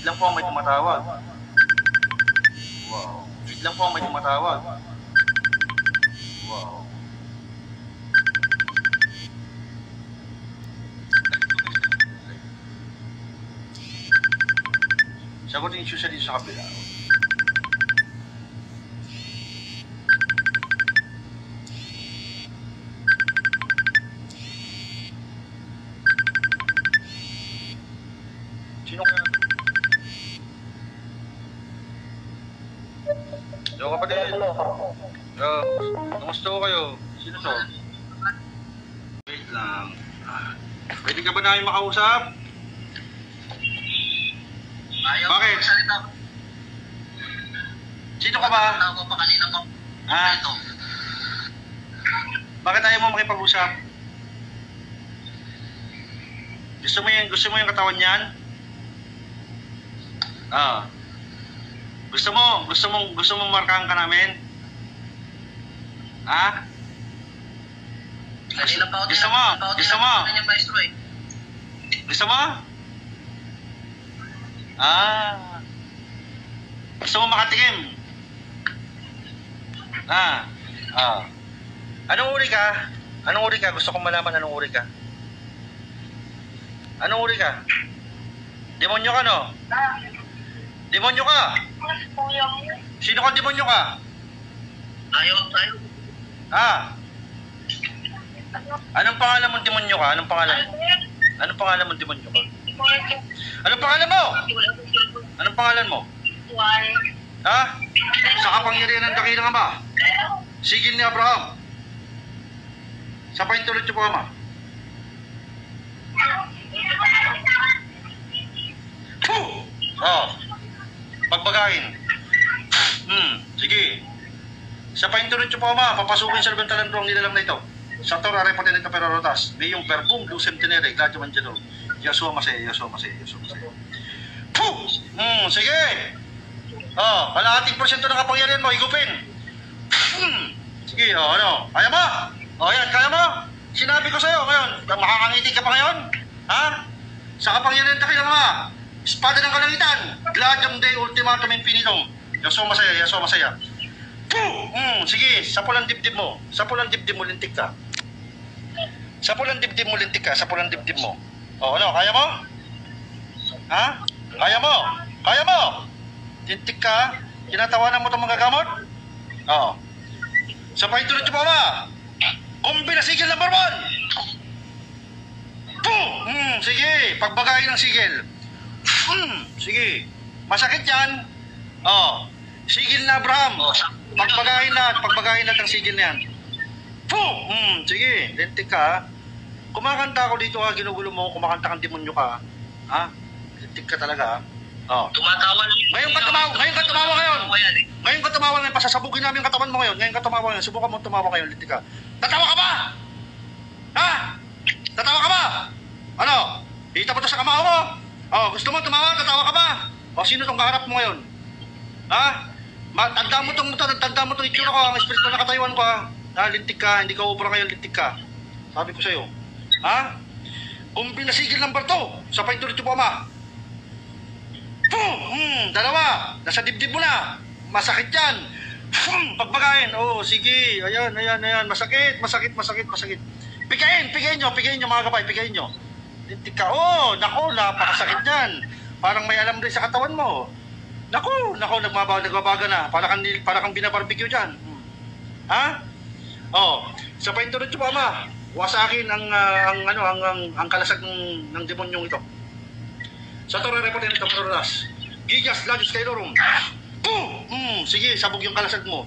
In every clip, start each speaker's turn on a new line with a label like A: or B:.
A: Wait lang po, may tumatawag. Wow. Wait lang po, may tumatawag. Wow. Sagutin niyo siya dito sa kabila. Sino kaya? Hello kapatid. Kamusta ko kayo? Sino to? Wait lang. Pwede ka ba namin makausap?
B: Ayaw
A: Bakit?
B: Salita.
A: Sino ka ba?
B: Tawag ko pa kanina mo. Ito.
A: Bakit ayaw mo makipag-usap? Gusto mo yung katawan niyan? Gusto mo markahan ka namin? Ha?
B: Kanina pa ako
A: Gusto mo?
B: Maestro eh.
A: Gusto mo? Gusto mo makatikim? Anong uri ka? Anong uri ka? Gusto kong malaman anong uri ka. Anong uri ka? Demonyo ka, no? Demonyo ka? Sino ka demonyo ka?
B: Ayaw.
A: Anong pangalan mo demonyo ka? Anong pangalan mo? Anong pangalan mo demonyo ka? Anong pangalan mo? Anong pangalan mo? Ha? Sa kapangyarihan ng dakilang Ama. Sigil ni Abraham. Sa paintulot niyo po, Ama. Pagbagahin. Sige. Sa paintulot niyo po, Ama, papasukin sa lubang talandro ang nilalang na ito. Sa Torah, repatin ito perotas. May yung verbum, lucem tenere, gladio manjano. Yasua Masaya. Sige. Kalahating porsyento ng kapangyarihan mo, higupin. Sige, ano? Kaya mo? Yan, kaya mo? Sinabi ko sa'yo ngayon, makakangiti ka pa ngayon? Ha? Sa kapangyarihan ka kailangan espada ng kalangitan, gladium dei ultimatum infinitum. Yasua Masaya. Sige, sa pulang dibdib mo, lintik ka. Sa pulang dibdib mo. Ano, kaya mo? Ha? Kaya mo? Lintik ka? Kinatawanan mo itong mga gamot? Sa paintulot niyo po ba? Kumbi na sigil number 1! Sige, pagbagayin ng sigil. Sige, masakit yan. Sigil na Abraham. Pagbagayin lahat ng sigil na yan. Sige, lintik ka. Kumakanta ako dito ha, ginugulo mo, kumakanta kang demonyo ka. Ha? Lintik ka talaga ha.
B: Tumatawa lang.
A: Ngayon ka tumawa ngayon, pasasabugin namin yung katawan mo ngayon. Subukan mo tumawa ngayon, lintik ka. Tatawa ka ba? Ha? Tatawa ka ba? Ano? Hita mo to sa kamao mo? Gusto mo tumawa, tatawa ka ba? Sino tong kaharap mo ngayon? Ha? Tanda mo tong itsura ko, ang espiritu na katayuan ko ha. Lintik ka, hindi ka ubra ngayon, lintik ka. Sabi ko sa'yo. Ha? Kumbi na sigil ng barto, sa paintulot niyo po, Ama. Dalawa, nasa dibdib mo na. Masakit yan. Pagbagayin. Sige. Ayan. Masakit. Pigayin nyo mga kapay, pigayin nyo. Lintik ka. Naku, napakasakit yan. Parang may alam rin sa katawan mo. Naku, nagbabaga na. Para kang binabarbecue dyan. Ha? Sa paintulot nyo po, Ama. Wasakin ang kalasag ng demonyong ito. Sa Torah, repatin ito perotas. Gigas lagis kailorum. Sige, sabog yung kalasag mo.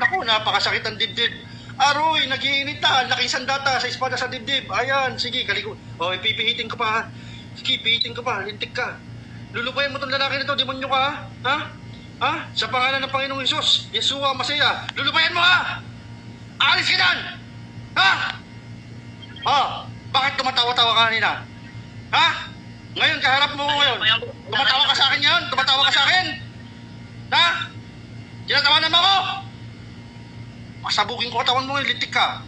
A: Naku, napakasakit ang dibdib. Aroy, nag-iinit na. Laking sandata sa espada sa dibdib. Ayan, sige, kaliko. Ipipihitin ko pa. Sige, pihitin ko pa. Lintik ka. Lulubayan mo itong lalaki na ito. Demonyo ka, ha? Sa pangalan ng Panginoong Hesus, Yesua Masaya. Lulubayan mo, ha? Aalis ka dan! Ha? Bakit tumatawa-tawa ka kanina? Ha? Ngayon, kaharap mo ngayon. Tumatawa ka sa akin yan? Tumatawa ka sa akin? Ha? Tinatawanan mo ako? Pasabugin ko katawan mo ngayon, lintik ka.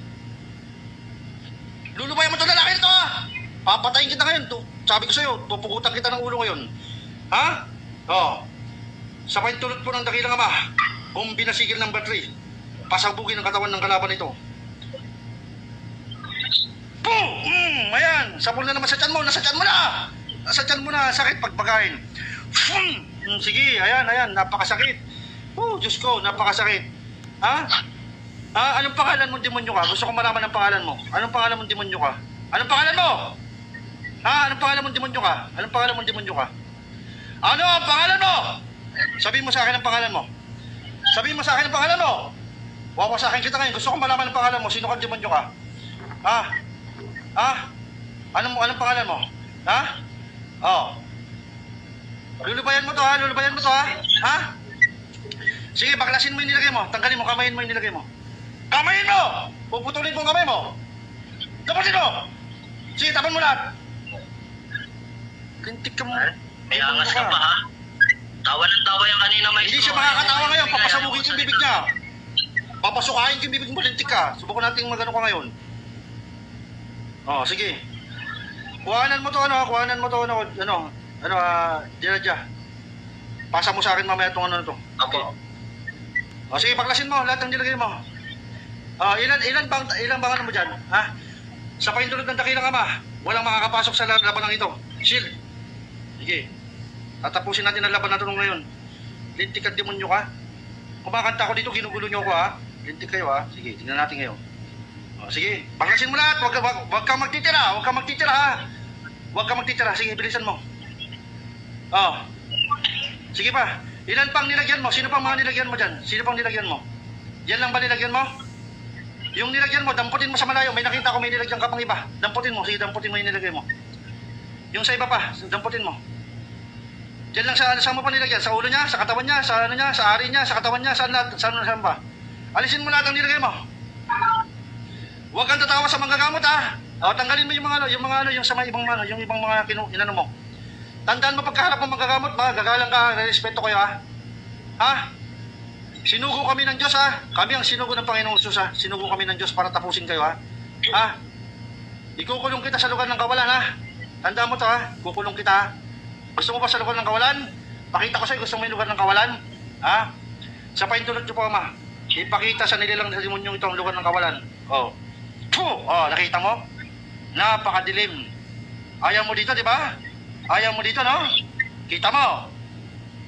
A: Lulubayan mo itong lalaki nito ha. Papatayin kita ngayon. Sabi ko sa'yo, pupugutan kita ng ulo ngayon. Ha? Oh. Sa paintulot po ng dakilang ama, kung binasigil ng battery, pasabugin ang katawan ng kalaban nito. Boom! Ayan, sabon na naman sa tiyan mo, nasa tiyan mo na! Nasa tiyan mo na, sakit pagpakain. Sige, ayan, napakasakit. Diyos ko, napakasakit. Ha? Anong pangalan mo, demonyo ka? Gusto ko malaman ang pangalan mo. Anong pangalan mo, demonyo ka? Anong pangalan mo? Anong pangalan mo, demonyo ka? Anong pangalan mo, demonyo ka? Ano ang pangalan mo? Sabihin mo sa akin ang pangalan mo. Sabihin mo sa akin ang pangalan mo. Wawasakin kita ngayon. Gusto ko malaman ang pangalan mo. Sino ka, demonyo ka? Anong pangalan mo? Lulubayan mo to ha? Lulubayan mo to ha? Sige, baklasin mo yung nilagay mo. Tanggalin mo, kamayin mo yung nilagay mo. Kamayin mo! Puputulin mo ang kamay mo. Tapusin mo! Sige, tapan mo lahat. Kintik ka mo.
B: May angas ka pa ha? Tawa ng tawa yung kanina maestro.
A: Hindi siya makakatawa ngayon. Papasabugin ko yung bibig niya. Papasukain ko yung bibig mo. Lintik ka. Subukan natin magano ka ngayon. Sige. Kuhanan mo to, Diradya. Pasa mo sa akin mamaya itong ano na to.
B: Opo.
A: Sige, paklasin mo lahat ng nilagay mo. Ilan bang ano mo dyan? Ha? Sa paintulot ng dakilang ama, walang makakapasok sa laban ng ito. Shield. Sige. Tatapusin natin ang laban na ito ngayon. Lintik at demonyo ka. Kumakanta ko dito, ginugulo nyo ko ha. Lintik kayo ha. Sige, tingnan natin ngayon. Sige, paklasin mo lahat. Huwag kang magtitira. Huwag kang magtitira ha. Huwag kang magtitira. Sige, bilisan mo. Sige pa. Ilan pang nilagyan mo? Sino pang mga nilagyan mo dyan? Sino pang nilagyan mo? Yan lang ba nilagyan mo? Yung nilagyan mo, damputin mo sa malayo. May nakita ko may nilagyan ka pang iba. Damputin mo. Sige, damputin mo yung nilagay mo. Yung sa iba pa, damputin mo. Diyan lang saan mo pa nilagyan? Sa ulo niya, sa katawan niya, sa ano niya, sa ari niya, sa katawan niya, saan ba? Alisin mo lahat ang nilagay mo. Huwag kang tatawa sa manggagamot ha. Tanggalin mo yung sa mga ibang mga inano mo. Tandaan mo pagkaharap ng manggagamot ba, gagalang ka, respeto kayo ha. Sinugo kami ng Diyos ha. Kami ang sinugo ng Panginoong Jesus ha. Sinugo kami ng Diyos para tapusin kayo ha. Ikukulong kita sa lugar ng kawalan ha. Tandaan mo to ha. Kukulong kita ha. Gusto mo ba sa lugar ng kawalan? Pakita ko sa'yo, gusto mo yung lugar ng kawalan? Sa paintulot nyo po ama. Ipakita sa nilalang sa demonyo ito ang lugar ng kawalan. Nakita mo? Napakadilim. Ayaw mo dito, di ba? Ayaw mo dito, no? Kita mo?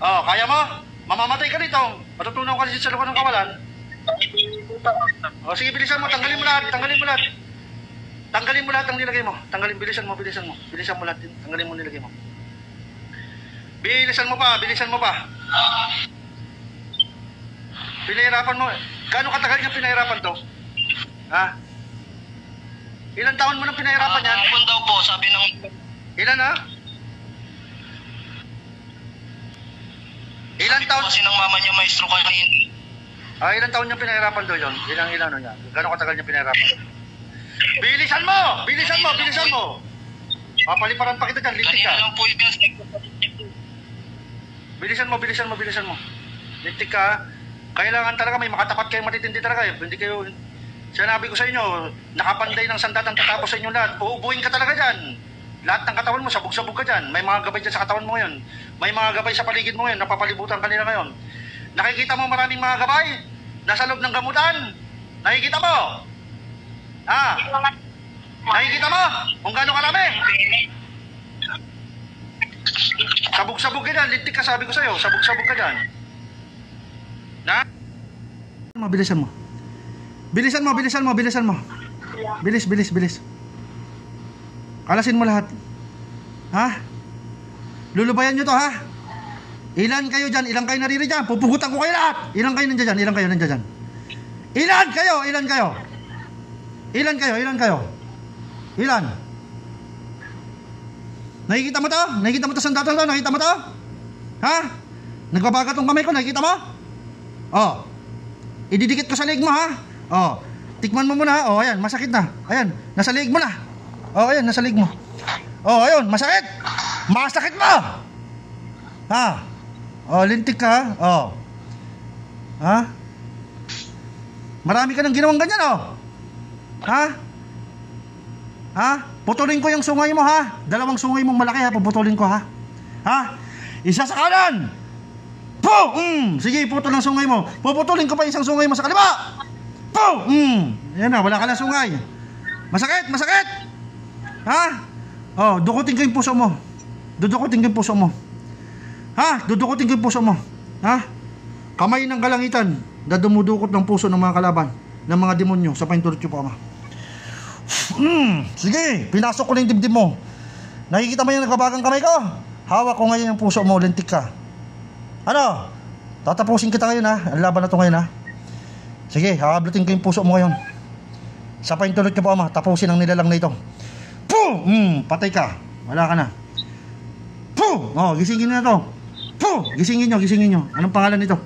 A: Kaya mo? Mamamatay ka dito. Matutunaw ka dito sa lugar ng kawalan. Sige, bilisan mo. Tanggalin mo lahat. Tanggalin mo lahat ang nilagay mo. Bilisan mo. Bilisan mo lahat. Tanggalin mo nilagay mo. Bilisan mo pa. Pinahirapan mo. Gaano katagal yung pinahirapan to? Ilang taon mo nang pinahirapan yan?
B: Hapon daw po, sabi ng...
A: Ilan ha? Ilang taon?
B: Kasi ng mama niya maestro kanina.
A: Ilang taon yung pinahirapan daw yun? Ilan yan? Gaano katagal yung pinahirapan? Bilisan mo! Papaliparan pa kita dyan, lintik ka.
B: Kanina lang po yung
A: Bilisan mo. Lintik ka. Kailangan talaga may makatapat kayo, matitindi talaga. Hindi kayo... Sinabi ko sa inyo, nakapanday ng sandatan tatapos sa inyo lahat. Uubuhin ka talaga dyan. Lahat ng katawan mo, sabog-sabog ka dyan. May mga gabay dyan sa katawan mo ngayon. May mga gabay sa paligid mo ngayon, napapalibutan ka nila ngayon. Nakikita mo maraming mga gabay? Nasa loob ng gamutan? Nakikita mo? Nakikita mo? Kung gaano karami? Sabog-sabog ka dyan. Lintik ka, sabi ko sa'yo. Sabog-sabog ka dyan. Bilisan mo. Bilisan mo. Bilis. Kalasin mo lahat. Lulubayan nyo to ha. Ilan kayo dyan? Ilan kayo nariri dyan? Pupugutan ko kayo lahat. Ilan kayo nandiyan dyan? Ilan kayo? Nakikita mo to sandatan to? Nakikita mo to? Nagbabaga tong kamay ko, nakikita mo? Ididikit ko sa leeg mo ha. Tikman mo muna. Ayan, masakit na. Ayan, nasa leeg mo na. Ayan, nasa leeg mo. Ayun, masakit. Masakit mo. Lintik ka. Marami ka nang ginawang ganyan, Putulin ko yung sungay mo, ha? 2 sungay mong malaki, ha? Puputulin ko, ha? Isa sa kanan. Po! Sige, putol ang sungay mo. Puputulin ko pa isang sungay mo sa kaliwa. Po! Yan na, wala ka na sungay. Masakit, masakit. Ha? Oh, dukutin ko yung puso mo. Dudukutin ko yung puso mo. Ha? Dudukutin ko yung puso mo. Ha? Kamay ng kalangitan na dumudukot ng puso ng mga kalaban, ng mga demonyo sa paintulot niyo po, Ama. Sige, pinasok ko na yung dibdib mo. Nakikita mo yung nagbabagang kamay ko? Hawak ko ngayon yung puso mo, lintik ka. Ano? Tatapusin kita ngayon, ha? Ang laban na to ngayon, ha? Sige, hahablutin ko yung puso mo ngayon. Sa paintulot niyo po, Ama, tapusin ang nilalang na ito. Puh! Patay ka. Wala ka na. Puh! Oh, gisingin na to. Puh! Gisingin nyo. Anong pangalan nito?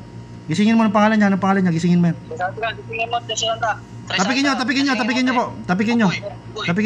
A: Gisingin mo ng pangalan niya. Anong pangalan niya? Gisingin mo yan.
B: Gisingin mo, Gisingin mo.
A: Tapikin nyo po. Tapikin nyo. Tapikin.